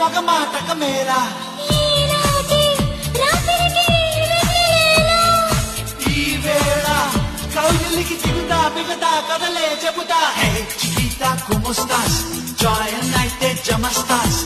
ఒక మాటక మేరా ఈ వేళ కౌగిలికి చిగుతా బిగుతా కదలే చెబుతా హే చికితా కుముస్తాస్ జాయన్ అయితే జమస్తాస్